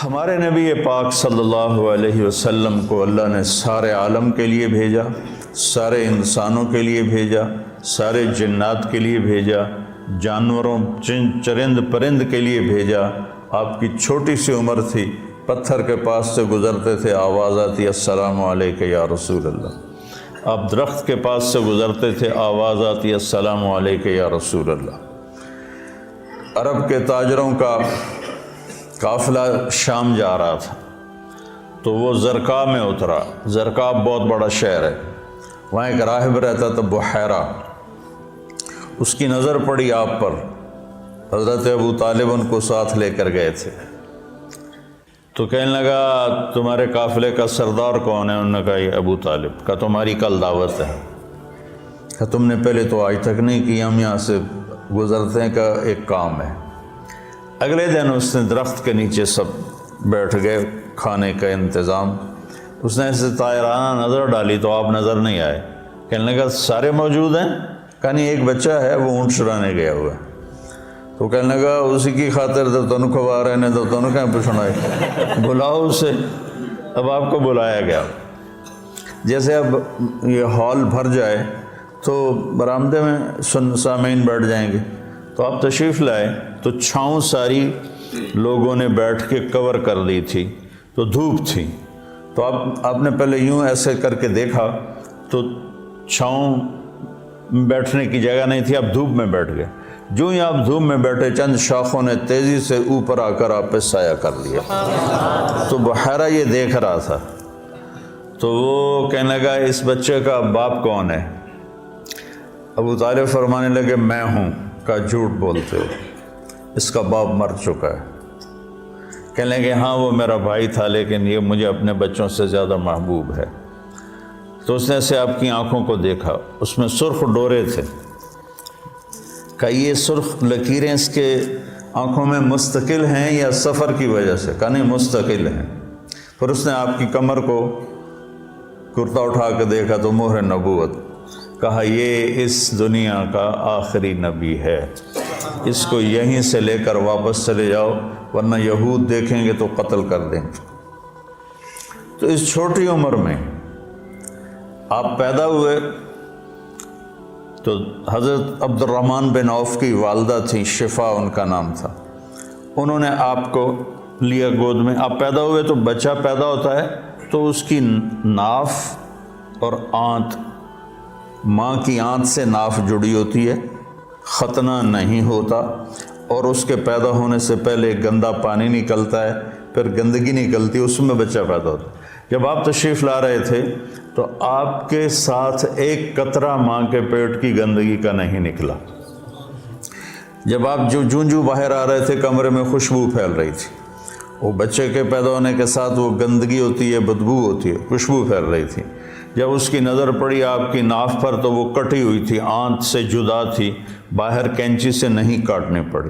ہمارے نبی پاک صلی اللہ علیہ وسلم کو اللہ نے سارے عالم کے لیے بھیجا، سارے انسانوں کے لیے بھیجا، سارے جنات کے لیے بھیجا، جانوروں چرند پرند کے لیے بھیجا۔ آپ کی چھوٹی سی عمر تھی، پتھر کے پاس سے گزرتے تھے، آواز آتی السلام علیکہ یا رسول اللہ۔ آپ درخت کے پاس سے گزرتے تھے، آواز آتی السلام علیکہ یا رسول اللہ۔ عرب کے تاجروں کا قافلہ شام جا رہا تھا تو وہ زرقا میں اترا۔ زرقا بہت بڑا شہر ہے، وہاں ایک راہب رہتا تھا بحیرہ۔ اس کی نظر پڑی آپ پر، حضرت ابو طالب ان کو ساتھ لے کر گئے تھے، تو کہنے لگا تمہارے قافلے کا سردار کون ہے؟ انہوں نے کہا یہ ابو طالب۔ کہا تمہاری کل دعوت ہے۔ کہا تم نے پہلے تو آج تک نہیں کی، ہم یہاں سے گزرتے ہیں، کا ایک کام ہے۔ اگلے دن اس نے درخت کے نیچے سب بیٹھ گئے، کھانے کا انتظام۔ اس نے ایسے طائرانہ نظر ڈالی تو آپ نظر نہیں آئے۔ کہنے لگا سارے موجود ہیں؟ کہا نہیں، ایک بچہ ہے وہ اونٹ چرانے گیا ہوا ہے۔ تو کہنے لگا اسی کی خاطر تو تنو کھوا رہے نے، تو تنو کہیں پوچھنا ہے، بلاؤ اسے۔ اب آپ کو بلایا گیا۔ جیسے اب یہ ہال بھر جائے تو برآمدے میں سامعین بیٹھ جائیں گے، تو آپ تشریف لائے تو چھاؤں ساری لوگوں نے بیٹھ کے کور کر دی تھی، تو دھوپ تھی، تو آپ نے پہلے یوں ایسے کر کے دیکھا تو چھاؤں بیٹھنے کی جگہ نہیں تھی، آپ دھوپ میں بیٹھ گئے۔ جو ہی آپ دھوپ میں بیٹھے، چند شاخوں نے تیزی سے اوپر آ کر آپ پہ سایہ کر لیا۔ تو بحیرہ یہ دیکھ رہا تھا، تو وہ کہنے لگا اس بچے کا باپ کون ہے؟ ابو طالب فرمانے لگے میں ہوں۔ کا جھوٹ بولتے ہو، اس کا باپ مر چکا ہے۔ کہنے لگے ہاں وہ میرا بھائی تھا، لیکن یہ مجھے اپنے بچوں سے زیادہ محبوب ہے۔ تو اس نے سے آپ کی آنکھوں کو دیکھا، اس میں سرخ ڈورے تھے۔ کہ یہ سرخ لکیریں اس کے آنکھوں میں مستقل ہیں یا سفر کی وجہ سے؟ کہا نہیں، مستقل ہیں۔ پھر اس نے آپ کی کمر کو کرتا اٹھا کے دیکھا تو مہر نبوت۔ کہا یہ اس دنیا کا آخری نبی ہے، اس کو یہیں سے لے کر واپس چلے جاؤ، ورنہ یہود دیکھیں گے تو قتل کر دیں گے۔ تو اس چھوٹی عمر میں آپ پیدا ہوئے تو حضرت عبد الرحمن بن عوف کی والدہ تھیں، شفا ان کا نام تھا۔ انہوں نے آپ کو لیا گود میں۔ آپ پیدا ہوئے تو بچہ پیدا ہوتا ہے تو اس کی ناف اور آنت، ماں کی آنت سے ناف جڑی ہوتی ہے، ختنہ نہیں ہوتا، اور اس کے پیدا ہونے سے پہلے گندا پانی نکلتا ہے، پھر گندگی نکلتی ہے، اس میں بچہ پیدا ہوتا ہے۔ جب آپ تشریف لا رہے تھے تو آپ کے ساتھ ایک قطرہ ماں کے پیٹ کی گندگی کا نہیں نکلا۔ جب آپ جو باہر آ رہے تھے کمرے میں خوشبو پھیل رہی تھی، وہ بچے کے پیدا ہونے کے ساتھ وہ گندگی ہوتی ہے، بدبو ہوتی ہے، خوشبو پھیل رہی تھی۔ جب اس کی نظر پڑی آپ کی ناف پر تو وہ کٹی ہوئی تھی، آنت سے جدا تھی، باہر کینچی سے نہیں کاٹنی پڑی۔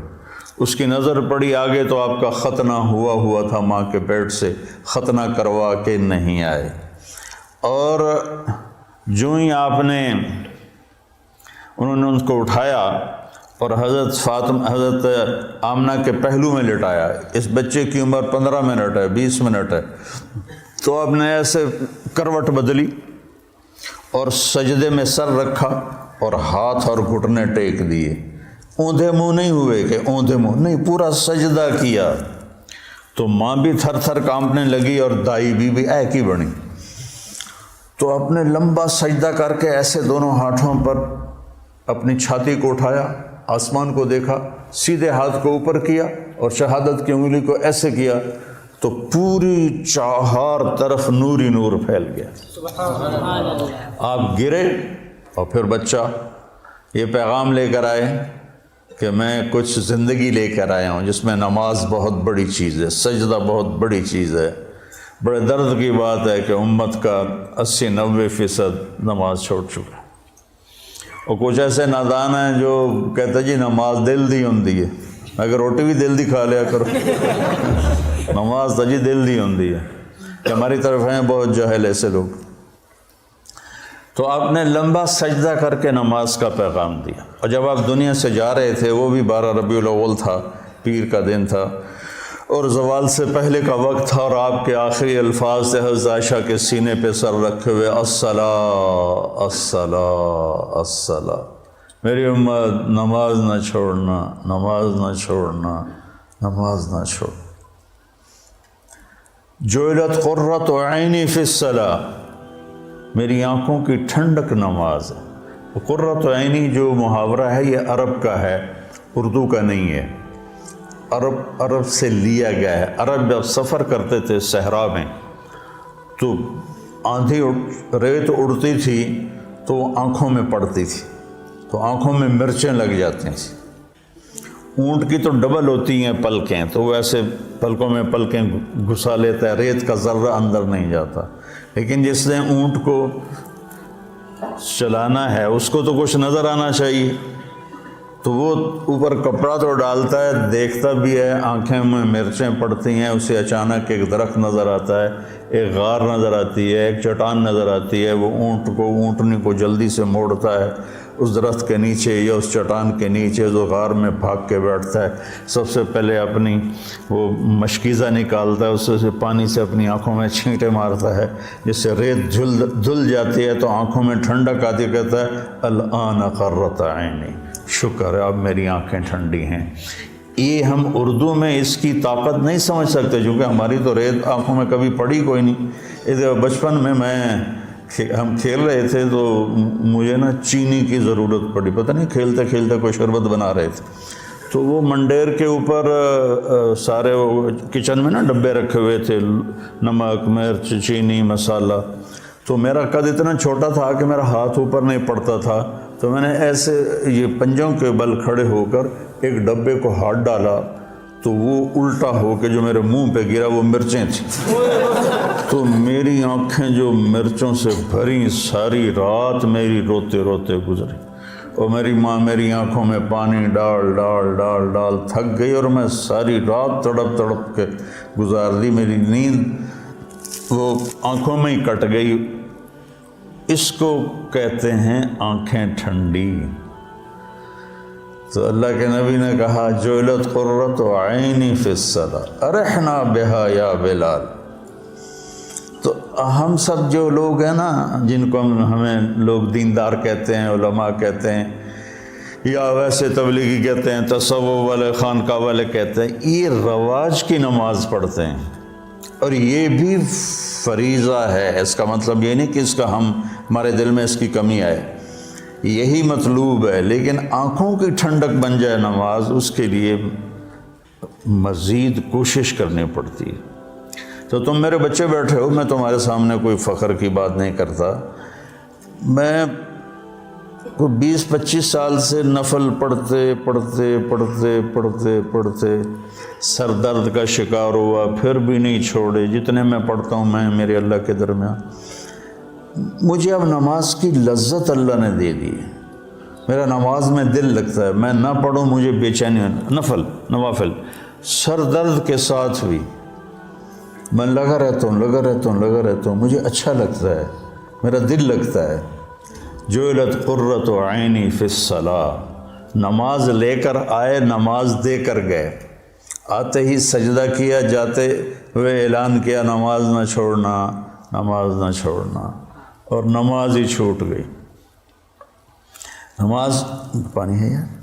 اس کی نظر پڑی آگے تو آپ کا ختنہ ہوا تھا، ماں کے پیٹ سے ختنہ کروا کے نہیں آئے۔ اور جو ہی آپ نے انہوں نے ان کو اٹھایا اور حضرت آمنہ کے پہلو میں لٹایا۔ اس بچے کی عمر 15 منٹ ہے، 20 منٹ ہے، تو آپ نے ایسے کروٹ بدلی اور سجدے میں سر رکھا اور ہاتھ اور گھٹنے ٹیک دیے۔ اوندھے منہ نہیں ہوئے کہ اوندھے منہ نہیں، پورا سجدہ کیا۔ تو ماں بھی تھر تھر کانپنے لگی اور دائی بھی اے کی بنی۔ تو آپ نے لمبا سجدہ کر کے ایسے دونوں ہاتھوں پر اپنی چھاتی کو اٹھایا، آسمان کو دیکھا، سیدھے ہاتھ کو اوپر کیا اور شہادت کی انگلی کو ایسے کیا تو پوری چہار طرف نور ہی نور پھیل گیا۔ آپ گرے اور پھر بچہ یہ پیغام لے کر آئے کہ میں کچھ زندگی لے کر آیا ہوں جس میں نماز بہت بڑی چیز ہے، سجدہ بہت بڑی چیز ہے۔ بڑے درد کی بات ہے کہ امت کا 80-90% نماز چھوڑ چکا ہے، اور کچھ ایسے نادان ہیں جو کہتے جی نماز دل دی ہوندی ہے، اگر روٹی بھی دل دی کھا لیا کرو، نماز تو جی دل دی ہوندی ہے۔ کہ ہماری طرف ہیں بہت جاہل ایسے لوگ۔ تو آپ نے لمبا سجدہ کر کے نماز کا پیغام دیا، اور جب آپ دنیا سے جا رہے تھے وہ بھی 12 ربیع الاول تھا، پیر کا دن تھا، اور زوال سے پہلے کا وقت تھا، اور آپ کے آخری الفاظ تھے حضرت عائشہ کے سینے پہ سر رکھے ہوئے، الصلاۃ الصلاۃ الصلاۃ، میری امت نماز نہ چھوڑنا، نماز نہ چھوڑنا، نماز نہ چھوڑ۔ جعلت قرۃ عینی فی الصلاۃ، میری آنکھوں کی ٹھنڈک نماز ہے۔ قرۃ عینی جو محاورہ ہے یہ عرب کا ہے، اردو کا نہیں ہے، عرب سے لیا گیا ہے۔ عرب جب سفر کرتے تھے صحرا میں تو آندھی ریت اڑتی تھی تو وہ آنکھوں میں پڑتی تھی، تو آنکھوں میں مرچیں لگ جاتی تھیں۔ اونٹ کی تو ڈبل ہوتی ہیں پلکیں، تو وہ ایسے پلکوں میں پلکیں گھسا لیتا ہے، ریت کا ذرہ اندر نہیں جاتا۔ لیکن جس نے اونٹ کو چلانا ہے اس کو تو کچھ نظر آنا چاہیے، تو وہ اوپر کپڑا تو ڈالتا ہے، دیکھتا بھی ہے، آنکھیں میں مرچیں پڑتی ہیں، اسے اچانک ایک درخت نظر آتا ہے، ایک غار نظر آتی ہے، ایک چٹان نظر آتی ہے، وہ اونٹنی کو جلدی سے موڑتا ہے اس درخت کے نیچے یا اس چٹان کے نیچے، جو غار میں بھاگ کے بیٹھتا ہے، سب سے پہلے اپنی وہ مشکیزہ نکالتا ہے، اس سے پانی سے اپنی آنکھوں میں چھینٹے مارتا ہے، جس سے ریت دھل جاتی ہے تو آنکھوں میں ٹھنڈک آتی، کہتا ہے الآن قرۃ عینی، شکر ہے اب میری آنکھیں ٹھنڈی ہیں۔ یہ ہم اردو میں اس کی طاقت نہیں سمجھ سکتے، چونکہ ہماری تو ریت آنکھوں میں کبھی پڑی کوئی نہیں۔ ادھر بچپن میں ہم کھیل رہے تھے تو مجھے نا چینی کی ضرورت پڑی، پتہ نہیں کھیلتے کھیلتے کوئی شربت بنا رہے تھے، تو وہ منڈیر کے اوپر سارے وہ کچن میں نا ڈبے رکھے ہوئے تھے، نمک، مرچ، چینی، مسالہ، تو میرا قد اتنا چھوٹا تھا کہ میرا ہاتھ اوپر نہیں پڑتا تھا، تو میں نے ایسے یہ پنجوں کے بل کھڑے ہو کر ایک ڈبے کو ہاتھ ڈالا تو وہ الٹا ہو کے جو میرے منہ پہ گرا وہ مرچیں تھیں، تو میری آنکھیں جو مرچوں سے بھری، ساری رات میری روتے روتے گزری، اور میری ماں میری آنکھوں میں پانی ڈال ڈال ڈال ڈال تھک گئی، اور میں ساری رات تڑپ تڑپ کے گزار دی، میری نیند وہ آنکھوں میں ہی کٹ گئی۔ اس کو کہتے ہیں آنکھیں ٹھنڈی۔ تو اللہ کے نبی نے کہا جعلت قرۃ عینی فی الصلاۃ ارحنا بہا یا بلال۔ تو ہم سب جو لوگ ہیں نا، جن کو ہمیں لوگ دیندار کہتے ہیں، علماء کہتے ہیں، یا ویسے تبلیغی کہتے ہیں، تصوف والے، خانقاہ والے کہتے ہیں، یہ رواج کی نماز پڑھتے ہیں، اور یہ بھی فریضہ ہے۔ اس کا مطلب یہ نہیں کہ اس کا ہمارے دل میں اس کی کمی آئے، یہی مطلوب ہے، لیکن آنکھوں کی ٹھنڈک بن جائے نماز، اس کے لیے مزید کوشش کرنی پڑتی ہے۔ تو تم میرے بچے بیٹھے ہو، میں تمہارے سامنے کوئی فخر کی بات نہیں کرتا، میں 20-25 سال سے نفل پڑھتے پڑھتے پڑھتے پڑھتے پڑھتے سر درد کا شکار ہوا، پھر بھی نہیں چھوڑے، جتنے میں پڑھتا ہوں میں میرے اللہ کے درمیان، مجھے اب نماز کی لذت اللہ نے دے دی، میرا نماز میں دل لگتا ہے، میں نہ پڑھوں مجھے بے چینی، نوافل سر درد کے ساتھ بھی میں لگا رہتا ہوں، مجھے اچھا لگتا ہے، میرا دل لگتا ہے۔ جعلت قرۃ عینی فی الصلاۃ، نماز لے کر آئے، نماز دے کر گئے، آتے ہی سجدہ کیا، جاتے ہوئے اعلان کیا نماز نہ چھوڑنا، نماز نہ چھوڑنا، اور نماز ہی چھوٹ گئی۔ نماز پانی ہے یار،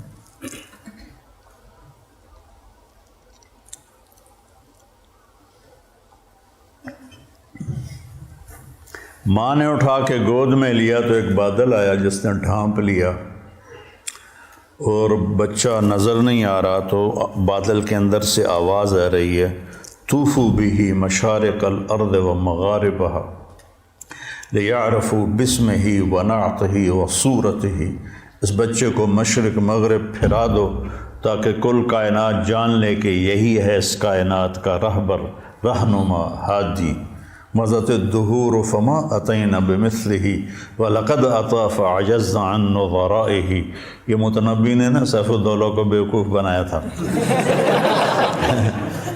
ماں نے اٹھا کے گود میں لیا تو ایک بادل آیا جس نے ڈھانپ لیا، اور بچہ نظر نہیں آ رہا، تو بادل کے اندر سے آواز آ رہی ہے طوفوا بہ مشارق الارض ومغاربہا لیعرفوا باسمہ ونعتہ وصورتہ، اس بچے کو مشرق مغرب پھرا دو تاکہ کل کائنات جان لے کہ یہی ہے اس کائنات کا رہبر، رہنما، ہادی۔ مضت الدہور فما اتینا بمثلہ ولقد اتی فعجز عن نظرائہ، یہ متنبی نے نا سیف الدولہ کو بیوقوف بنایا تھا،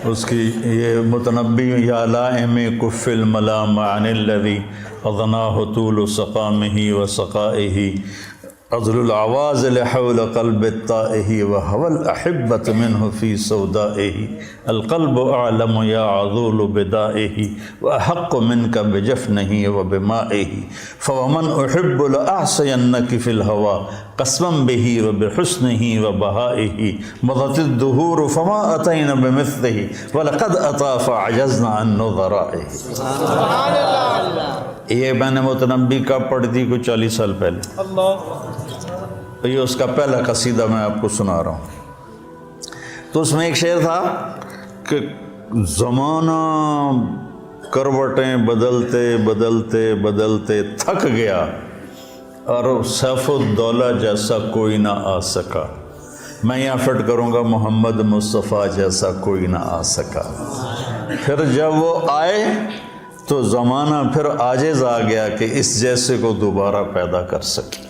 اس کی یہ متنبی یا لائم کف الملام عن الذی اضناہ طول سقامہ وسقائہ، عذل العواز لحول قلب الطائه وهوى الأحبة منه في سودائه القلب أعلم يا عذول بدائه وأحق منك بجفنه وبمائه فومن أحب لأعصينك في الهوى قسما به وبحسنه وبهائه مضت الدهور فما أتينا بمثله ولقد أتى فعجزنا عن نظرائه. سبحان اللہ. یہ میں نے متنبی کا پڑھ دی کچھ 40 سال پہلے. یہ اس کا پہلا قصیدہ میں آپ کو سنا رہا ہوں. تو اس میں ایک شعر تھا کہ زمانہ کروٹیں بدلتے بدلتے بدلتے تھک گیا اور سیف الدولہ جیسا کوئی نہ آ سکا. میں یہاں فٹ کروں گا محمد مصطفیٰ جیسا کوئی نہ آ سکا. پھر جب وہ آئے تو زمانہ پھر عاجز آ گیا کہ اس جیسے کو دوبارہ پیدا کر سکے.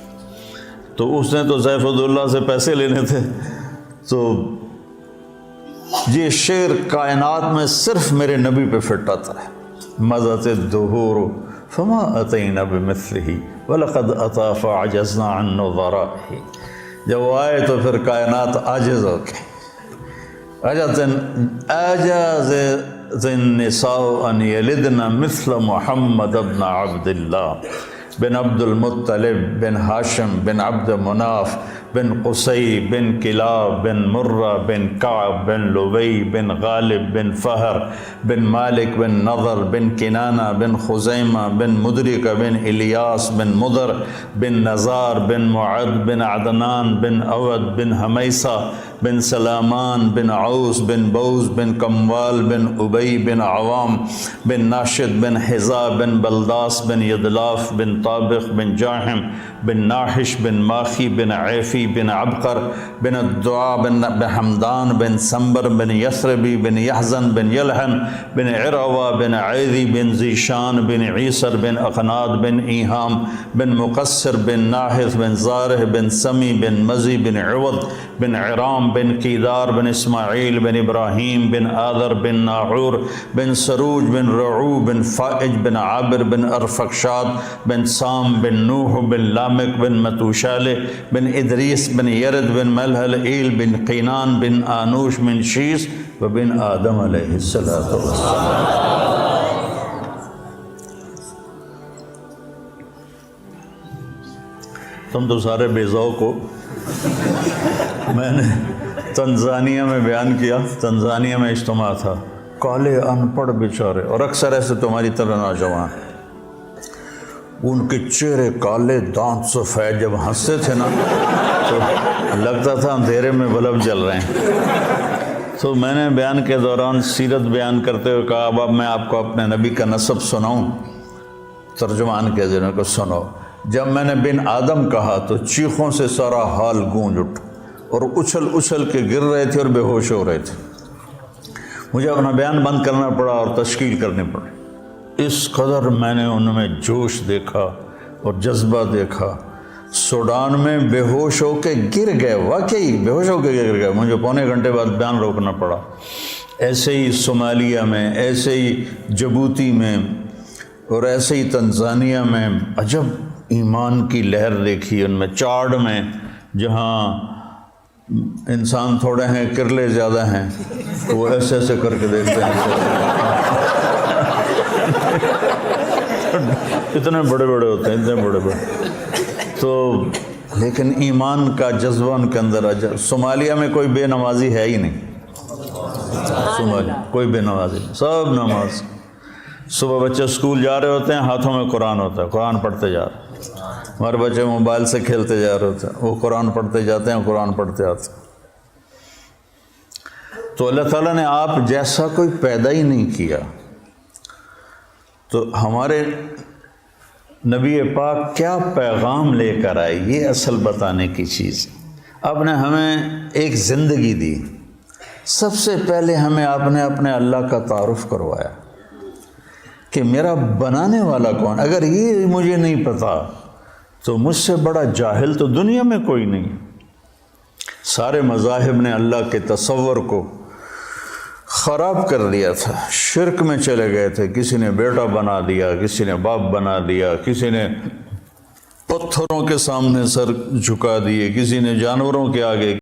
تو اس نے تو سیف الدولہ سے پیسے لینے تھے. تو یہ شعر کائنات میں صرف میرے نبی پہ فٹ آتا ہے. مضت الدہور فما اتینا بمثلہ ولقد اتی فعجزنا عن نظرائہ. جب وہ آئے تو پھر کائنات عاجز ہو گئی. عجز النساء ان یلدن مثل محمد بن عبد اللہ بن عبد المطلب بن ہاشم بن عبد مناف بن قصی بن کلاب بن مرہ بن کعب بن لبی بن غالب بن فہر بن مالک بن نضر بن کنانہ بن خزیمہ بن مدرکہ بن الیاس بن مدر بن نزار بن معد بن عدنان بن اود بن حمیسہ بن سلامان بن عوس بن بوز بن کموال بن ابی بن عوام بن ناشد بن حذا بن بلداس بن یدلاف بن طابق بن جاہم بن ناحش بن ماخی بن عیفی بن عبقر بن الدعا بن حمدان بن سنبر بن یثربی بن یحزن بن یلحن بن عروہ بن عیدی بن ذیشان بن عیسر بن اقناد بن ایہام بن مقصر بن ناحث بن زارح بن سمی بن مزی بن عوض بن عرام بن کیدار بن اسماعیل بن ابراہیم بن آذر بن ناحور بن سروج بن رعو بن فائج بن عابر بن ارفقشاد بن سام بن نوح بن لامک بن متوشالہ بن ادریس بن یرد بن ملحل ایل بن قینان بن آنوش بن شیس و بن آدم علیہ السلام. تم تو سارے بے ذوق ہو. میں نے تنزانیہ میں بیان کیا. تنزانیہ میں اجتماع تھا. کالے ان پڑھ بیچارے اور اکثر ایسے تمہاری طرح نوجوان، ان کے چہرے کالے، دانت سفید، جب ہنستے تھے نا تو لگتا تھا اندھیرے میں بلب جل رہے ہیں. تو میں نے بیان کے دوران سیرت بیان کرتے ہوئے کہا اب میں آپ کو اپنے نبی کا نسب سناؤں. ترجمان کے ذریعے کو سنو. جب میں نے بن آدم کہا تو چیخوں سے سارا حال گونج اٹھ اور اچھل اچھل کے گر رہے تھے اور بے ہوش ہو رہے تھے. مجھے اپنا بیان بند کرنا پڑا اور تشکیل کرنی پڑی. اس قدر میں نے ان میں جوش دیکھا اور جذبہ دیکھا. سوڈان میں بے ہوش ہو کے گر گئے، واقعی بے ہوش ہو کے گر گئے. مجھے پونے گھنٹے بعد بیان روکنا پڑا. ایسے ہی صومالیہ میں، ایسے ہی جبوتی میں اور ایسے ہی تنزانیہ میں عجب ایمان کی لہر دیکھی. ان میں چاڈ میں جہاں انسان تھوڑے ہیں کرلے زیادہ ہیں، وہ ایسے ایسے کر کے دیکھتے ہیں. اتنے بڑے بڑے ہوتے ہیں، اتنے بڑے بڑے. تو لیکن ایمان کا جذبہ ان کے اندر عجب. صومالیہ میں کوئی بے نمازی ہے ہی نہیں. صومالیہ کوئی بے نمازی نہیں، سب نماز. صبح بچے اسکول جا رہے ہوتے ہیں، ہاتھوں میں قرآن ہوتا ہے، قرآن پڑھتے جا رہے ہیں. ہمارے بچے موبائل سے کھیلتے جا رہے ہوتے ہیں، وہ قرآن پڑھتے جاتے ہیں، قرآن پڑھتے آتے ہیں. تو اللہ تعالیٰ نے آپ جیسا کوئی پیدا ہی نہیں کیا. تو ہمارے نبی پاک کیا پیغام لے کر آئے، یہ اصل بتانے کی چیز. آپ نے ہمیں ایک زندگی دی. سب سے پہلے ہمیں آپ نے اپنے اللہ کا تعارف کروایا کہ میرا بنانے والا کون. اگر یہ مجھے نہیں پتا تو مجھ سے بڑا جاہل تو دنیا میں کوئی نہیں. سارے مذاہب نے اللہ کے تصور کو خراب کر دیا تھا، شرک میں چلے گئے تھے. کسی نے بیٹا بنا دیا، کسی نے باپ بنا دیا، کسی نے پتھروں کے سامنے سر جھکا دیے، کسی نے جانوروں کے آگے